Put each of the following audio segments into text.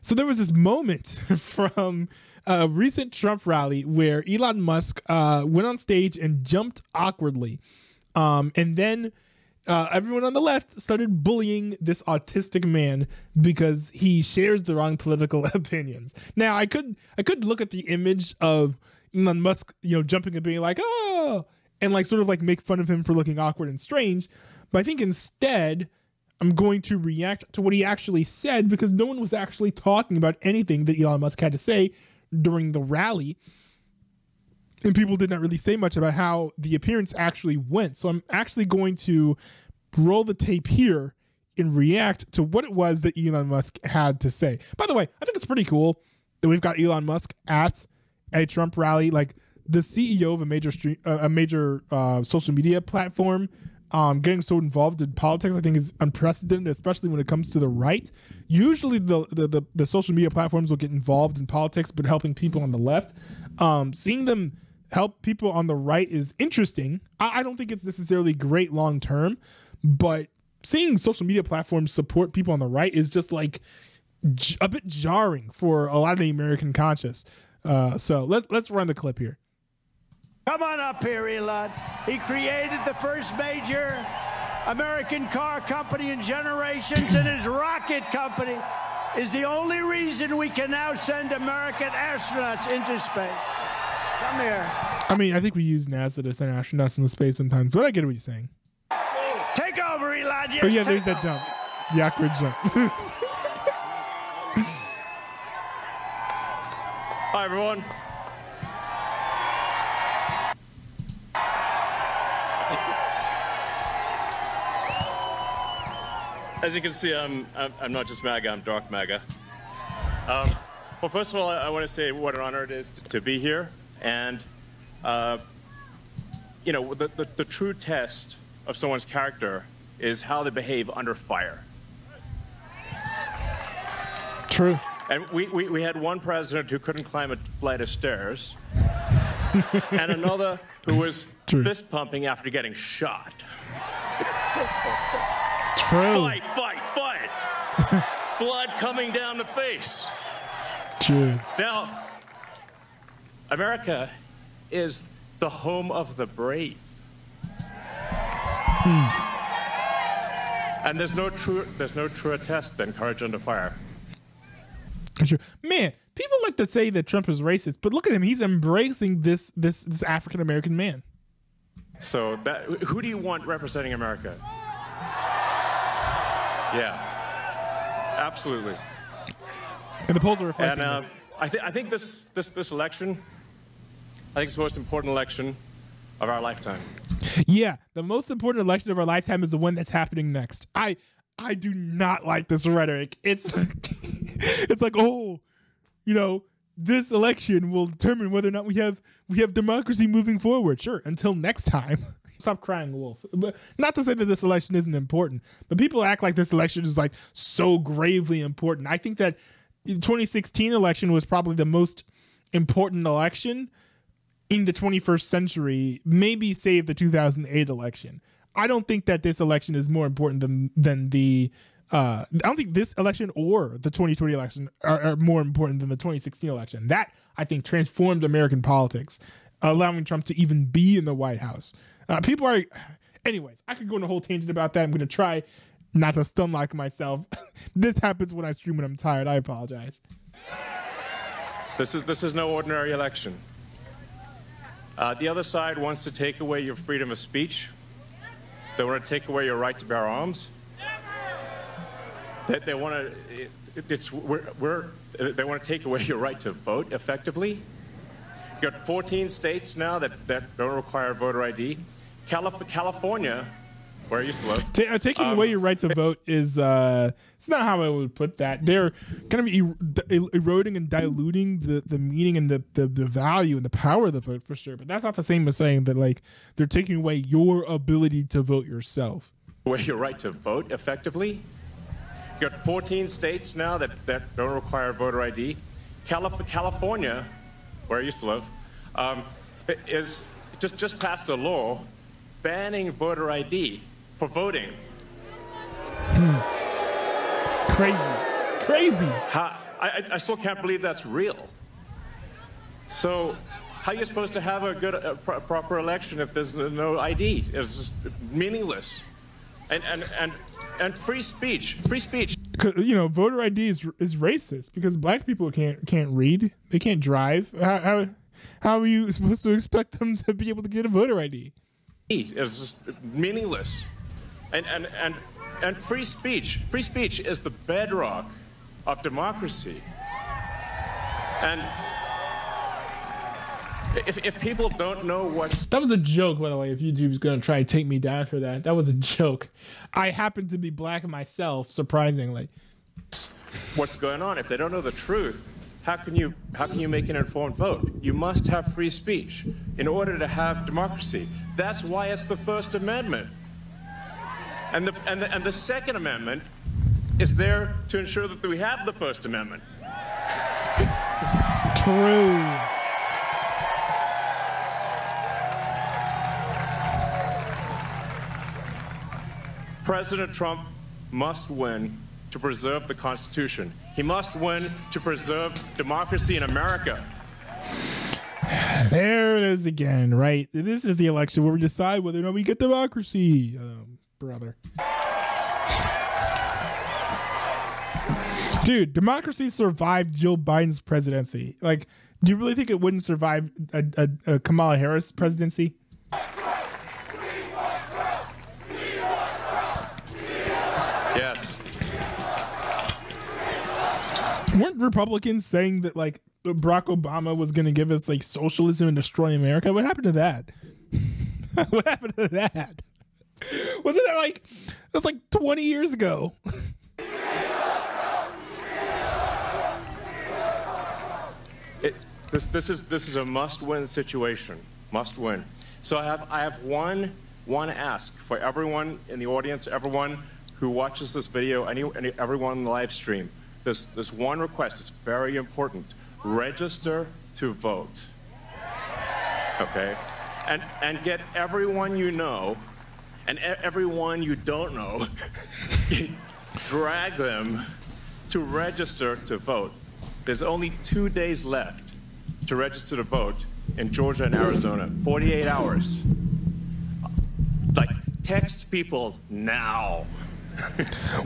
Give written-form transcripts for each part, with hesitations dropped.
So there was this moment from a recent Trump rally where Elon Musk went on stage and jumped awkwardly. And then everyone on the left started bullying this autistic man because he shares the wrong political opinions. Now, I could look at the image of Elon Musk, jumping and being like, oh, and like sort of like make fun of him for looking awkward and strange. But I think instead, I'm going to react to what he actually said, because no one was actually talking about anything that Elon Musk had to say during the rally. And people did not really say much about how the appearance actually went. So I'm actually going to roll the tape here and react to what it was that Elon Musk had to say. By the way, I think it's pretty cool that we've got Elon Musk at a Trump rally, like the CEO of a major social media platform. Getting so involved in politics, I think, is unprecedented, especially when it comes to the right. Usually the social media platforms will get involved in politics, but helping people on the left. Seeing them help people on the right is interesting. I don't think it's necessarily great long term, but seeing social media platforms support people on the right is just like a bit jarring for a lot of the American conscience. So let's run the clip here. Come on up here, Elon. He created the first major American car company in generations, and his rocket company is the only reason we can now send American astronauts into space. Come here. I mean, I think we use NASA to send astronauts into space sometimes, but I get what he's saying. Take over, Elon. Yes, oh, yeah, there's that jump. The awkward jump. Hi, everyone. As you can see, I'm not just MAGA, I'm dark MAGA. Well, first of all, I want to say what an honor it is to be here. And, the true test of someone's character is how they behave under fire. True. And we had one president who couldn't climb a flight of stairs, and another who was fist pumping after getting shot. True. Fight, fight, fight. Blood coming down the face. True. Now, America is the home of the brave. And there's no truer test than courage under fire. Sure. Man, people like to say that Trump is racist, but look at him. He's embracing this African-American man. So who do you want representing America? Yeah, absolutely. And the polls are reflecting this. I think this election, I think it's the most important election of our lifetime. Yeah, the most important election of our lifetime is the one that's happening next. I do not like this rhetoric. It's it's like, oh, this election will determine whether or not we have democracy moving forward. Sure, until next time. Stop crying, wolf. But not to say that this election isn't important, but people act like this election is like so gravely important. I think that the 2016 election was probably the most important election in the 21st century, maybe save the 2008 election. I don't think that this election is more important than the I don't think this election or the 2020 election are more important than the 2016 election. That, I think, transformed American politics, allowing Trump to even be in the White House. People are... Anyways, I could go on a whole tangent about that. I'm going to try not to stun like myself. This happens when I stream when I'm tired. I apologize. This is no ordinary election. The other side wants to take away your freedom of speech. They want to take away your right to bear arms. They want to take away your right to vote effectively. You've got 14 states now that don't require voter ID. California, where I used to live. Taking away your right to vote is it's not how I would put that. They're kind of eroding and diluting the meaning and the value and the power of the vote, for sure. But that's not the same as saying that like they're taking away your ability to vote yourself. Where your right to vote effectively. You've got 14 states now that don't require voter ID. California, where I used to live, is just passed a law banning voter ID for voting. Crazy. I I still can't believe that's real. So how are you supposed to have a good, proper election if there's no ID? It's just meaningless. And free speech. You know, voter ID is racist because black people can't read. They can't drive. How are you supposed to expect them to be able to get a voter ID? It's just meaningless. And free speech. Free speech is the bedrock of democracy. And if people don't know what's... That was a joke, by the way, if YouTube's going to try to take me down for that. That was a joke. I happen to be black myself, surprisingly. What's going on? If they don't know the truth, how can you make an informed vote? You must have free speech in order to have democracy. That's why it's the First Amendment. And the Second Amendment is there to ensure that we have the First Amendment. True. President Trump must win to preserve the Constitution. He must win to preserve democracy in America. There it is again, right? This is the election where we decide whether or not we get democracy, brother. Dude, democracy survived Joe Biden's presidency. Like, do you really think it wouldn't survive a Kamala Harris presidency? Yes. Weren't Republicans saying that, like, Barack Obama was going to give us, like, socialism and destroy America? What happened to that? What happened to that? Wasn't that, like, that's like 20 years ago? This is a must-win situation. Must win. So I have one ask for everyone in the audience, everyone who watches this video, everyone in the live stream. There's one request. It's very important. Register to vote. Okay? And get everyone you know and everyone you don't know, drag them to register to vote. There's only 2 days left to register to vote in Georgia and Arizona. 48 hours. Like, text people now.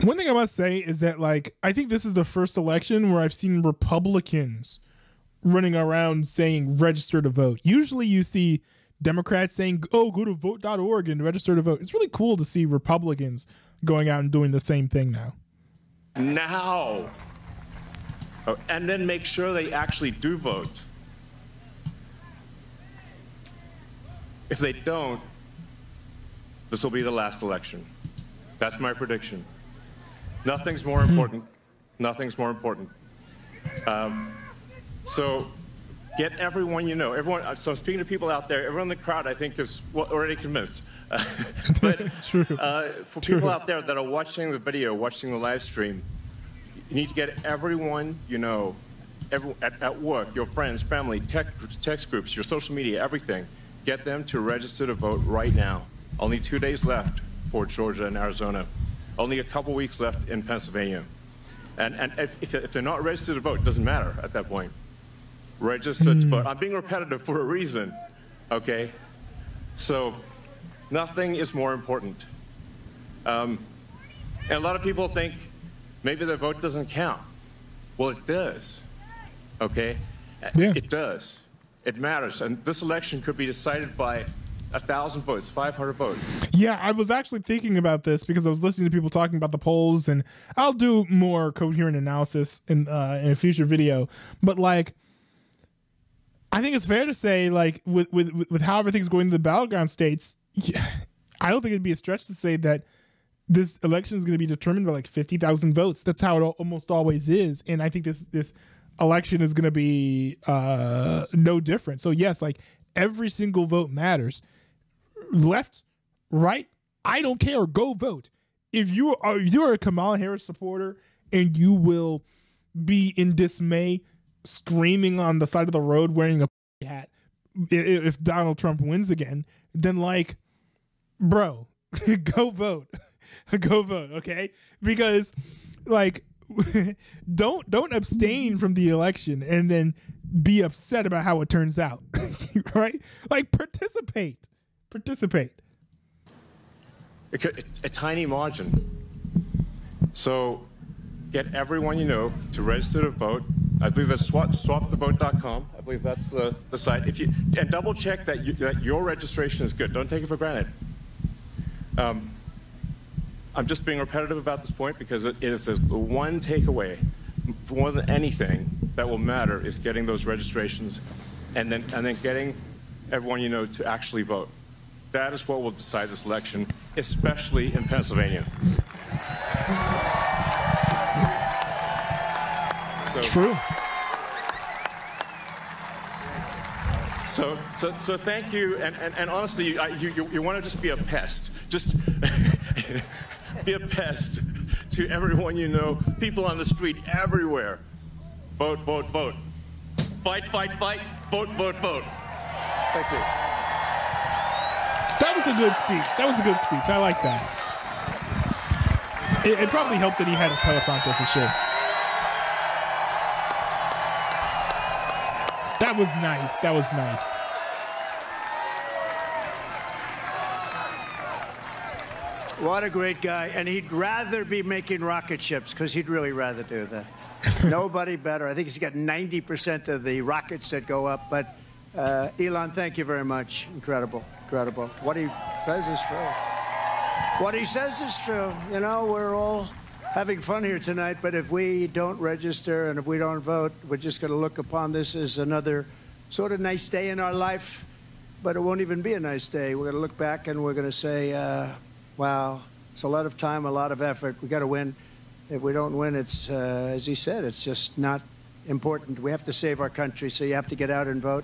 One thing I must say is that, like, I think this is the first election where I've seen Republicans running around saying register to vote. Usually you see Democrats saying, oh, go to vote.org and register to vote. It's really cool to see Republicans going out and doing the same thing now. Now. Oh, and then make sure they actually do vote. If they don't, this will be the last election. That's my prediction. Nothing's more important. Nothing's more important. So get everyone you know. Everyone. So I'm speaking to people out there. Everyone in the crowd, I think, is already convinced. But True. For people out there that are watching the video, watching the live stream, you need to get everyone you know, at work, your friends, family, text groups, your social media, everything. Get them to register to vote right now. Only 2 days left for Georgia and Arizona. Only a couple weeks left in Pennsylvania. And if they're not registered to vote, it doesn't matter at that point. Register to vote. I'm being repetitive for a reason, okay? So nothing is more important. And a lot of people think maybe their vote doesn't count. Well, it does, okay? Yeah. It does. It matters. And this election could be decided by 1,000 votes, 500 votes. Yeah, I was actually thinking about this because I was listening to people talking about the polls, and I'll do more coherent analysis in a future video. But, like, I think it's fair to say, like, with how everything's going to the battleground states, I don't think it'd be a stretch to say that this election is going to be determined by like 50,000 votes. That's how it almost always is. And I think this election is going to be no different. So yes, like every single vote matters. Left, right, I don't care. Go vote. If you are a Kamala Harris supporter and you will be in dismay, screaming on the side of the road wearing a hat if Donald Trump wins again, then like, bro, go vote. Go vote, okay? Because like don't abstain from the election and then be upset about how it turns out. Right? Like participate. A tiny margin. So get everyone you know to register to vote. I believe that's swapthevote.com. I believe that's the site. And double check that your registration is good. Don't take it for granted. I'm just being repetitive about this point because it is the one takeaway more than anything that will matter is getting those registrations and then getting everyone you know to actually vote. That is what will decide this election, especially in Pennsylvania. True. So thank you, and honestly, you want to just be a pest, just be a pest to everyone you know, people on the street everywhere. Vote, vote, vote. Fight, fight, fight. Vote, vote, vote. Thank you. That was a good speech. I like that. It probably helped that he had a teleprompter for sure. That was nice. What a great guy. And he'd rather be making rocket ships because he'd really rather do that. Nobody better. I think he's got 90% of the rockets that go up. But Elon, thank you very much. Incredible. What he says is true. You know, we're all having fun here tonight, but if we don't register and if we don't vote, we're just going to look upon this as another sort of nice day in our life, but it won't even be a nice day. We're going to look back and we're going to say, wow, it's a lot of time, a lot of effort. We got to win. If we don't win, it's, as he said, it's just not important. We have to save our country, so you have to get out and vote.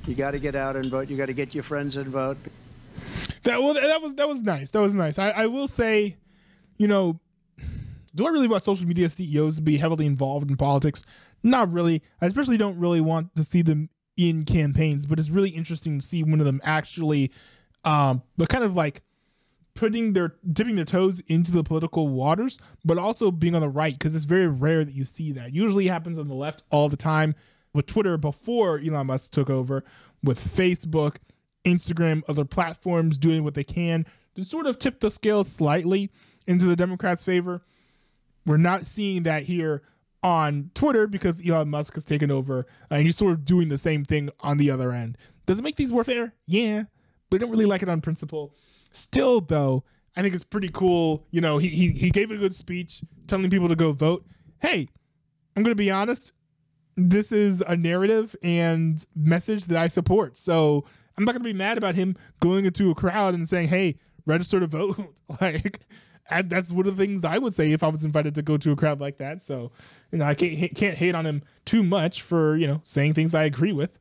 You got to get out and vote. You got to get your friends and vote. That was nice. I will say, you know, do I really want social media CEOs to be heavily involved in politics? Not really. I especially don't really want to see them in campaigns, but it's really interesting to see one of them actually but kind of like dipping their toes into the political waters, but also being on the right, because it's very rare that you see that. Usually happens on the left all the time, with Twitter before Elon Musk took over, with Facebook, Instagram, other platforms doing what they can to sort of tip the scale slightly into the Democrats' favor. We're not seeing that here on Twitter because Elon Musk has taken over and he's sort of doing the same thing on the other end. Does it make things more fair? Yeah, but I don't really like it on principle. Still, though, I think it's pretty cool. You know, he gave a good speech telling people to go vote. Hey, I'm going to be honest. This is a narrative and message that I support. So I'm not going to be mad about him going into a crowd and saying, hey, register to vote. Like, that's one of the things I would say if I was invited to go to a crowd like that. So, you know, I can't hate on him too much for, you know, saying things I agree with.